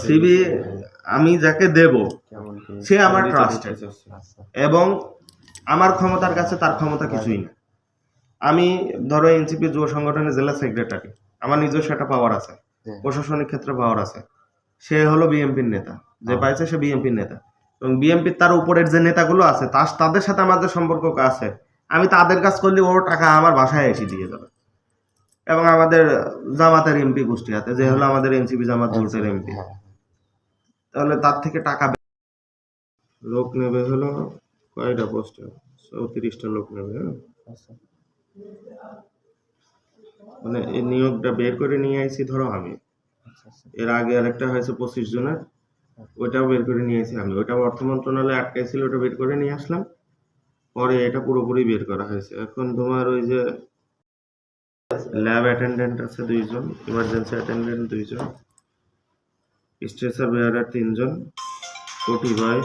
CB আমি যাকে দেব সে আমার ট্রাস্টেড এবং আমার ক্ষমতার কাছে তার ক্ষমতা কিছুই না। আমি ধরো এনসিপি যুব সংগঠনের জেলা সেক্রেটারি, আমার নিজস্ব একটা পাওয়ার আছে, প্রশাসনিক ক্ষেত্রে পাওয়ার আছে। সে হলো বিএনপির নেতা, যে পাইছে সে বিএনপির নেতা, এবং বিএনপির তার উপরের যে নেতাগুলো আছে তাদের সাথে আমাদের সম্পর্ক আছে। আমি তাদের কাজ করলে ওর টাকা আমার বাসায় এসে দিয়ে যাবে। এবং আমাদের জামাতের এমপি কুষ্টিয়াতে, যে হলো আমাদের এনসিপি জামাত জোটের এমপি, তাহলে তার থেকে টাকা লোক নেবে হলো কয়টা পোস্টে 34টা লোক নেবে। মানে এই নিয়োগটা বের করে নিয়ে আইছি ধরো আমি, এর আগে আরেকটা হয়েছে 25 জনের, ওইটাও বের করে নিয়ে আসি আমি। ওইটা অর্থ মন্ত্রণালয়ে আটকাইছিল, ওটা বের করে নিয়ে আসলাম, পরে এটা পুরোপুরি বের করা হয়েছে। এখন তোমার ওই যে ল্যাব অ্যাটেন্ডেন্ট আছে 2 জন, ইমার্জেন্সি অ্যাটেন্ডেন্ট 2 জন, স্ট্রেচার বেয়ারার 3 জন, ওটি বয়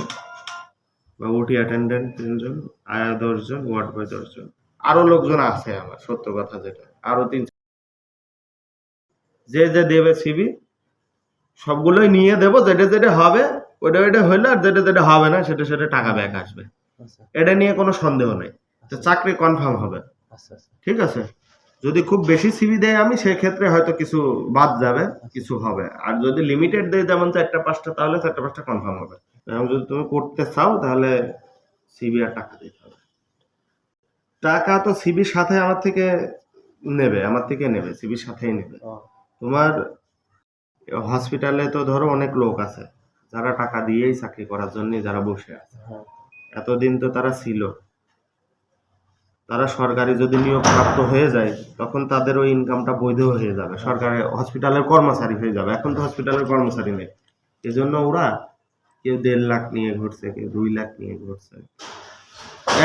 বা ওটি অ্যাটেন্ডেন্ট 3 জন, আয়া 10 জন, ওয়ার্ড বয় 10 জন। আরো লোকজন আছে আমার, সত্য কথা যেটা, আরো 3 যে দেবে সিবি সবগুলোই নিয়ে দেবো, যেটা হবে ওটা হইলে, আর যেটা হবে না সেটা টাকা ব্যাক আসবে। এটা নিয়ে কোনো সন্দেহ নেই, তো চাকরি কনফার্ম হবে। ঠিক আছে, যদি খুব বেশি সিবি দেয় আমি, সেক্ষেত্রে হয়তো কিছু বাদ যাবে, কিছু হবে। আর যদি লিমিটেড দেয় যেমন 4টা 5টা, তাহলে 4টা 5টা কনফার্ম হবে। এবং যদি তুমি করতে চাও তাহলে সিবি আর টাকা দিতে হবে। টাকা তো সিবির সাথে আমার থেকে নেবে, সিবির সাথেই নেবে। তোমার হসপিটালে তো ধরো অনেক লোক আছে যারা টাকা দিয়েই চাকরি করার জন্য যারা বসে আছে, এতদিন তো তারা ছিল। তারা সরকারি যদি নিয়োগ প্রাপ্ত হয়ে যায়, তখন তাদের ওই ইনকামটা বৈধ হয়ে যাবে, সরকারি হসপিটালের কর্মচারী হয়ে যাবে। এখন তো হসপিটালের কর্মচারী নেই, এজন্য ওরা কেউ 1.5 লাখ নিয়ে ঘুরছে, কেউ 2 লাখ নিয়ে ঘুরছে।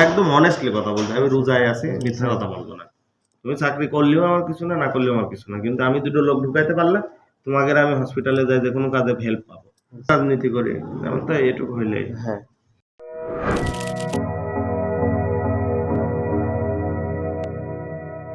একদম অনেস্টলি কথা বলতে, আমি রোজায় আছি, মিথ্যা কথা বলবো না। তুমি চাকরি করলেও আমার কিছু না, না করলেও আমার কিছু না, কিন্তু আমি 2টো লোক ঢুকাইতে পারলে তোমাকে আমি হসপিটালে যাই, যে কোনো কাজে হেল্প পাবো। রাজনীতি করি, আমার তো এটুকু হইলেই।